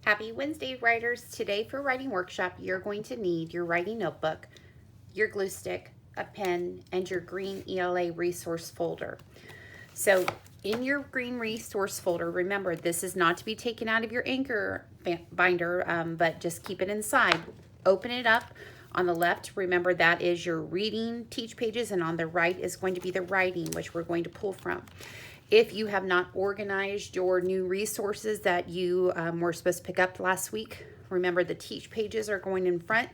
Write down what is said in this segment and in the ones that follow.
Happy Wednesday, writers. Today for writing workshop, you're going to need your writing notebook, your glue stick, a pen, and your green ELA resource folder. So in your green resource folder, remember this is not to be taken out of your Anchor binder, but just keep it inside. Open it up. On the left, remember that is your reading teach pages, and on the right is going to be the writing, which we're going to pull from. If you have not organized your new resources that you were supposed to pick up last week, remember the teach pages are going in front,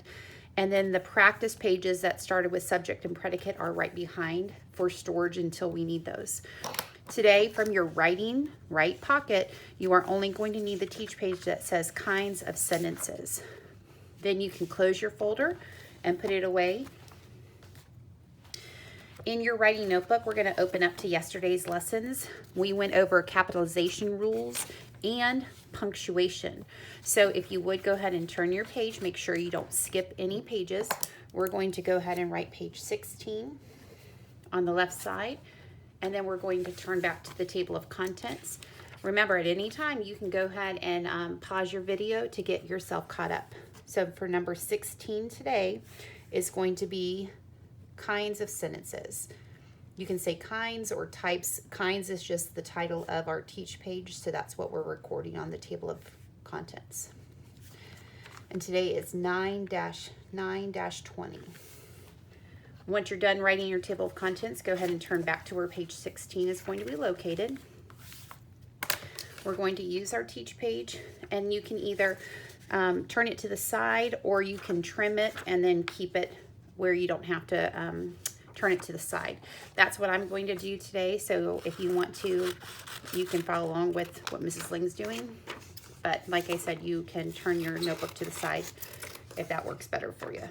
and then the practice pages that started with subject and predicate are right behind for storage until we need those. Today, from your writing right pocket, you are only going to need the teach page that says kinds of sentences. Then you can close your folder and put it away. In your writing notebook, we're going to open up to yesterday's lessons. We went over capitalization rules and punctuation. So if you would go ahead and turn your page, make sure you don't skip any pages. We're going to go ahead and write page 16 on the left side, and then we're going to turn back to the table of contents. Remember, at any time, you can go ahead and pause your video to get yourself caught up. So for number 16 today is going to be kinds of sentences. You can say kinds or types. Kinds is just the title of our teach page, so that's what we're recording on the table of contents. And today is 9-9-20. Once you're done writing your table of contents, go ahead and turn back to where page 16 is going to be located. We're going to use our teach page, and you can either turn it to the side, or you can trim it and then keep it where you don't have to turn it to the side. That's what I'm going to do today. So if you want to, you can follow along with what Mrs. Ling's doing. But like I said, you can turn your notebook to the side if that works better for you.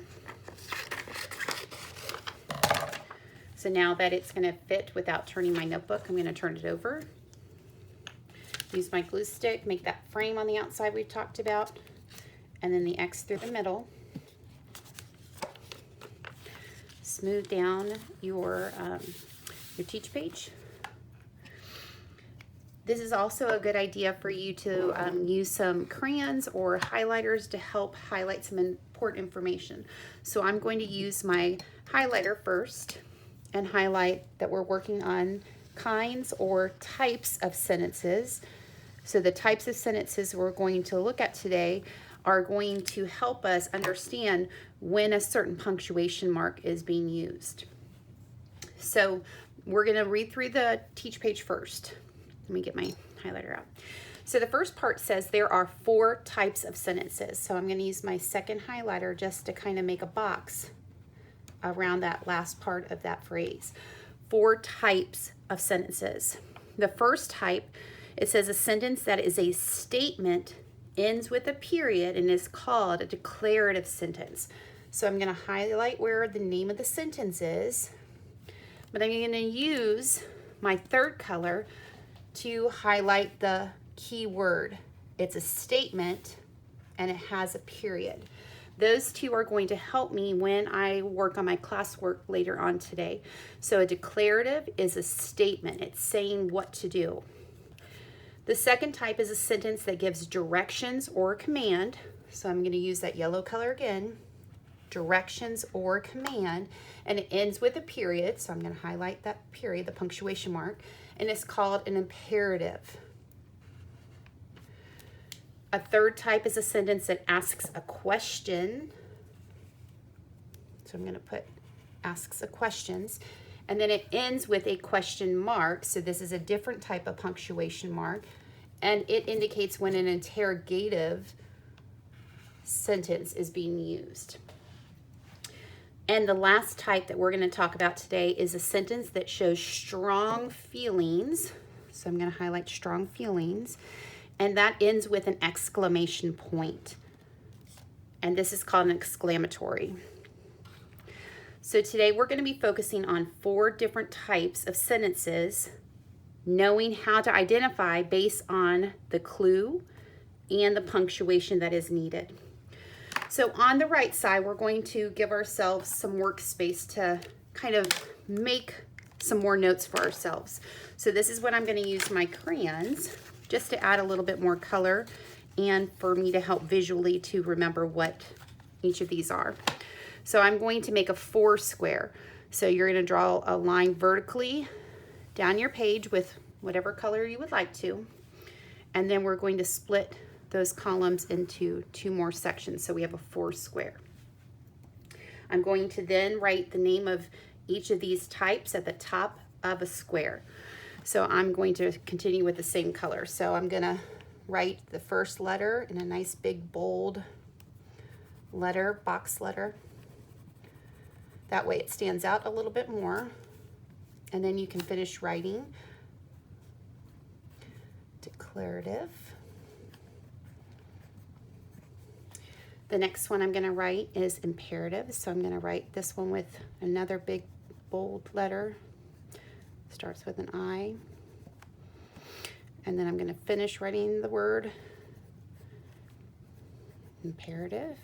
So now that it's going to fit without turning my notebook, I'm going to turn it over. Use my glue stick, make that frame on the outside we've talked about, and then the X through the middle. Smooth down your teach page. This is also a good idea for you to use some crayons or highlighters to help highlight some important information. So I'm going to use my highlighter first and highlight that we're working on kinds or types of sentences. So the types of sentences we're going to look at today are going to help us understand when a certain punctuation mark is being used. So we're going to read through the teach page first. Let me get my highlighter out. So the first part says there are 4 types of sentences. So I'm going to use my second highlighter just to kind of make a box around that last part of that phrase. 4 types of sentences. The first type, it says a sentence that is a statement, ends with a period, and is called a declarative sentence. So I'm going to highlight where the name of the sentence is, but I'm going to use my third color to highlight the key word. It's a statement and it has a period. Those two are going to help me when I work on my classwork later on today. So a declarative is a statement. It's saying what to do. The second type is a sentence that gives directions or a command. So I'm going to use that yellow color again, directions or command, and it ends with a period. So I'm going to highlight that period, the punctuation mark, and it's called an imperative. A third type is a sentence that asks a question. So I'm going to put asks a questions. And then it ends with a question mark. So this is a different type of punctuation mark. And it indicates when an interrogative sentence is being used. And the last type that we're going to talk about today is a sentence that shows strong feelings. So I'm going to highlight strong feelings. And that ends with an exclamation point. And this is called an exclamatory. So today we're going to be focusing on 4 different types of sentences, knowing how to identify based on the clue and the punctuation that is needed. So on the right side, we're going to give ourselves some workspace to kind of make some more notes for ourselves. So this is what I'm going to use my crayons just to add a little bit more color and for me to help visually to remember what each of these are. So I'm going to make a 4 square. So you're going to draw a line vertically down your page with whatever color you would like to. And then we're going to split those columns into 2 more sections. So we have a 4 square. I'm going to then write the name of each of these types at the top of a square. So I'm going to continue with the same color. So I'm going to write the first letter in a nice big bold letter, box letter. That way it stands out a little bit more. And then you can finish writing declarative. The next one I'm going to write is imperative. So I'm going to write this one with another big bold letter. Starts with an I. And then I'm going to finish writing the word imperative.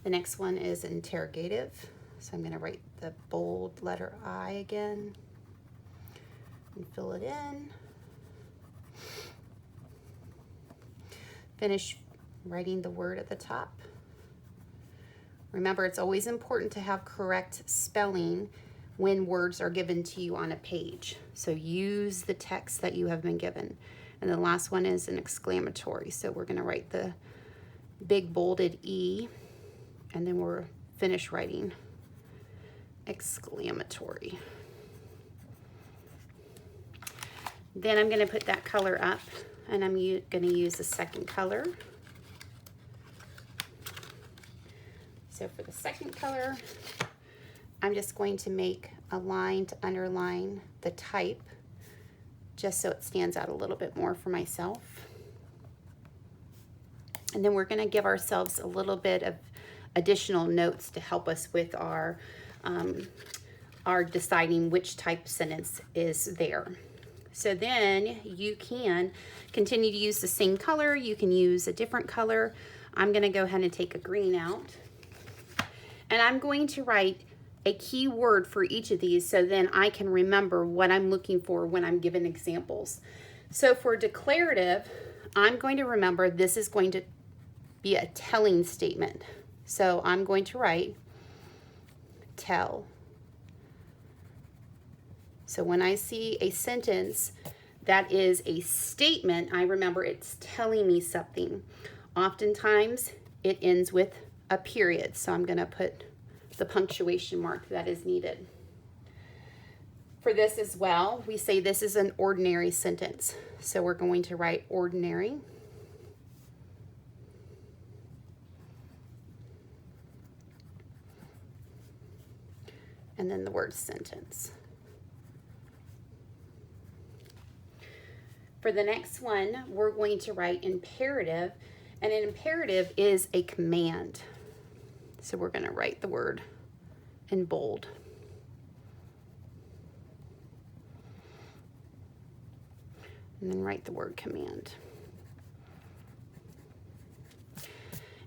The next one is interrogative. So I'm going to write the bold letter I again and fill it in. Finish writing the word at the top. Remember, it's always important to have correct spelling when words are given to you on a page. So use the text that you have been given. And the last one is an exclamatory. So we're going to write the big bolded E, and then we'll finish writing exclamatory. Then I'm going to put that color up, and I'm going to use the second color. So for the second color, I'm just going to make a line to underline the type, just so it stands out a little bit more for myself. And then we're going to give ourselves a little bit of additional notes to help us with our deciding which type sentence is there. So then you can continue to use the same color. You can use a different color. I'm going to go ahead and take a green out. And I'm going to write a key word for each of these so then I can remember what I'm looking for when I'm given examples. So for declarative, I'm going to remember this is going to be a telling statement. So I'm going to write tell. So when I see a sentence that is a statement, I remember it's telling me something. Oftentimes it ends with a period. So I'm going to put the punctuation mark that is needed. For this as well, we say this is an ordinary sentence. So we're going to write ordinary. And then the word sentence. For the next one, we're going to write imperative, and an imperative is a command. So we're going to write the word in bold. And then write the word command.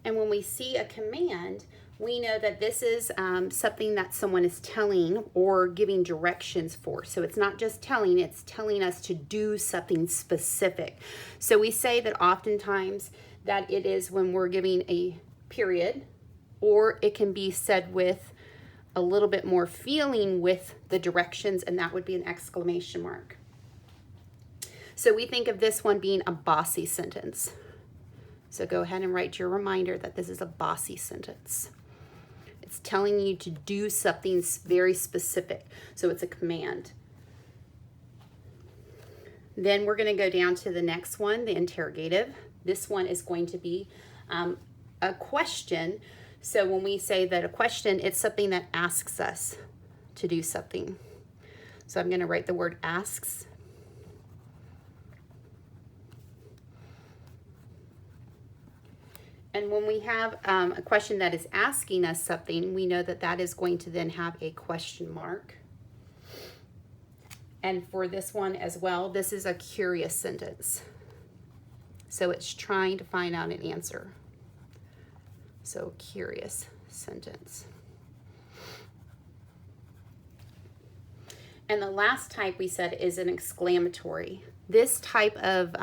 And when we see a command, we know that this is something that someone is telling or giving directions for. So it's not just telling, it's telling us to do something specific. So we say that oftentimes that it is when we're giving a period, or it can be said with a little bit more feeling with the directions, and that would be an exclamation mark. So we think of this one being a bossy sentence. So go ahead and write your reminder that this is a bossy sentence. It's telling you to do something very specific. So it's a command. Then we're going to go down to the next one, the interrogative. This one is going to be a question. So when we say that a question, it's something that asks us to do something. So I'm going to write the word asks. And when we have a question that is asking us something, we know that that is going to then have a question mark. And for this one as well, this is a curious sentence. So it's trying to find out an answer. So curious sentence. And the last type we said is an exclamatory. This type of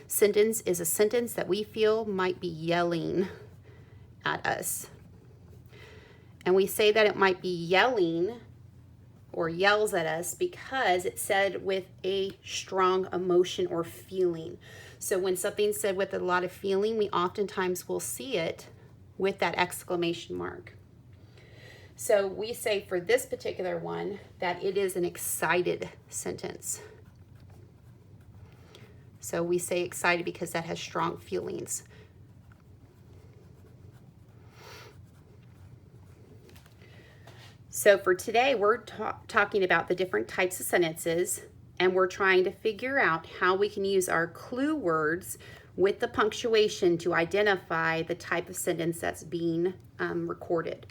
sentence is a sentence that we feel might be yelling at us. And we say that it might be yelling or yells at us because it's said with a strong emotion or feeling. So when something's said with a lot of feeling, we oftentimes will see it with that exclamation mark. So we say for this particular one that it is an excited sentence. So we say excited because that has strong feelings. So for today, we're talking about the different types of sentences, and we're trying to figure out how we can use our clue words with the punctuation to identify the type of sentence that's being recorded.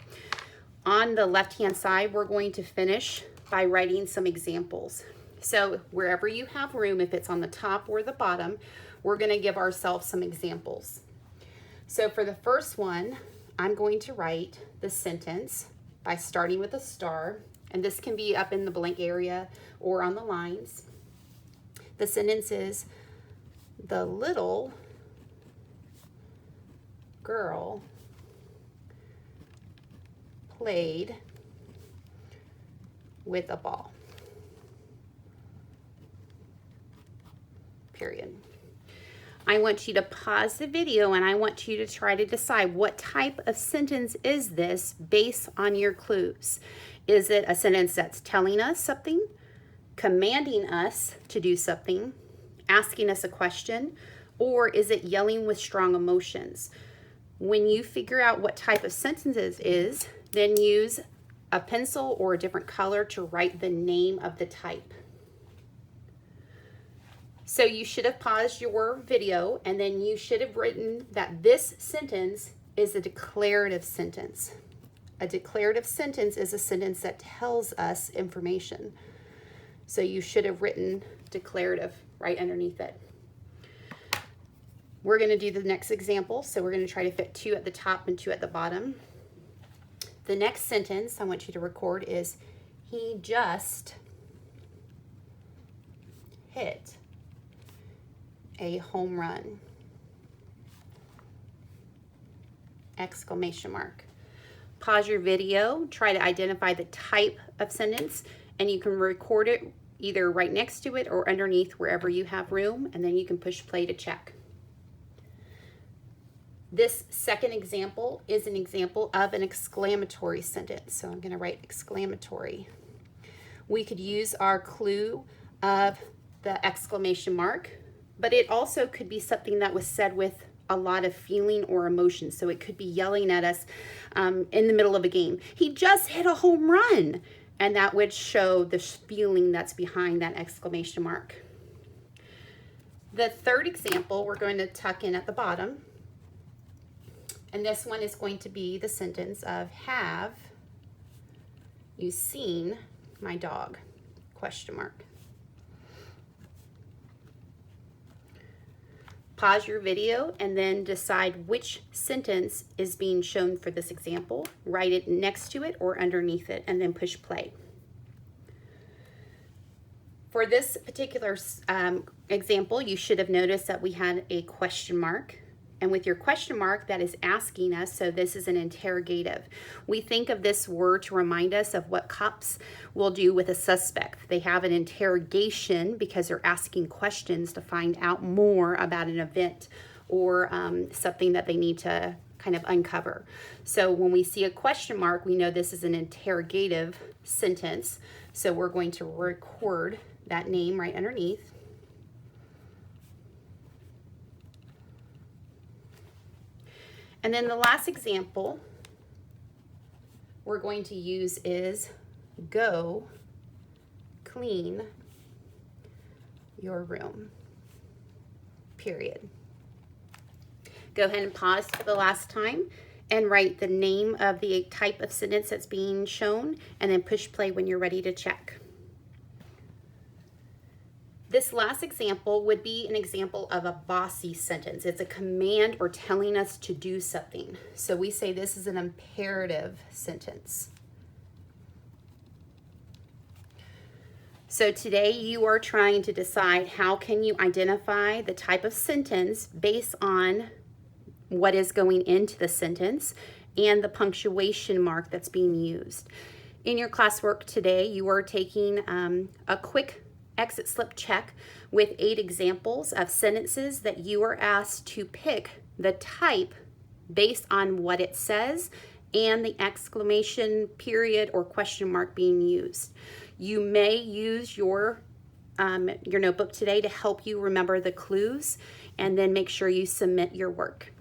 On the left-hand side, we're going to finish by writing some examples. So wherever you have room, if it's on the top or the bottom, we're going to give ourselves some examples. So for the first one, I'm going to write the sentence by starting with a star, and this can be up in the blank area or on the lines. The sentence is, the little girl played with a ball. Period. I want you to pause the video and I want you to try to decide what type of sentence is this based on your clues. Is it a sentence that's telling us something, commanding us to do something, asking us a question, or is it yelling with strong emotions? When you figure out what type of sentence it is, then use a pencil or a different color to write the name of the type. So you should have paused your video and then you should have written that this sentence is a declarative sentence. A declarative sentence is a sentence that tells us information. So you should have written declarative right underneath it. We're going to do the next example. So we're going to try to fit 2 at the top and 2 at the bottom. The next sentence I want you to record is, he just hit a home run. Exclamation mark. Pause your video, try to identify the type of sentence, and you can record it either right next to it or underneath wherever you have room, and then you can push play to check. This second example is an example of an exclamatory sentence. So I'm going to write exclamatory. We could use our clue of the exclamation mark, but it also could be something that was said with a lot of feeling or emotion. So it could be yelling at us in the middle of a game. He just hit a home run. And that would show the feeling that's behind that exclamation mark. The third example we're going to tuck in at the bottom. And this one is going to be the sentence of, have you seen my dog? Question mark. Pause your video and then decide which sentence is being shown for this example. Write it next to it or underneath it and then push play. For this particular example, you should have noticed that we had a question mark. And with your question mark, that is asking us, so this is an interrogative. We think of this word to remind us of what cops will do with a suspect. They have an interrogation because they're asking questions to find out more about an event or something that they need to kind of uncover. So when we see a question mark, we know this is an interrogative sentence. So we're going to record that name right underneath. And then the last example we're going to use is, go clean your room. Period. Go ahead and pause for the last time and write the name of the type of sentence that's being shown, and then push play when you're ready to check. This last example would be an example of a bossy sentence. It's a command or telling us to do something. So we say this is an imperative sentence. So today you are trying to decide how can you identify the type of sentence based on what is going into the sentence and the punctuation mark that's being used. In your classwork today, you are taking a quick exit slip check with 8 examples of sentences that you are asked to pick the type based on what it says and the exclamation period or question mark being used. You may use your notebook today to help you remember the clues, and then make sure you submit your work.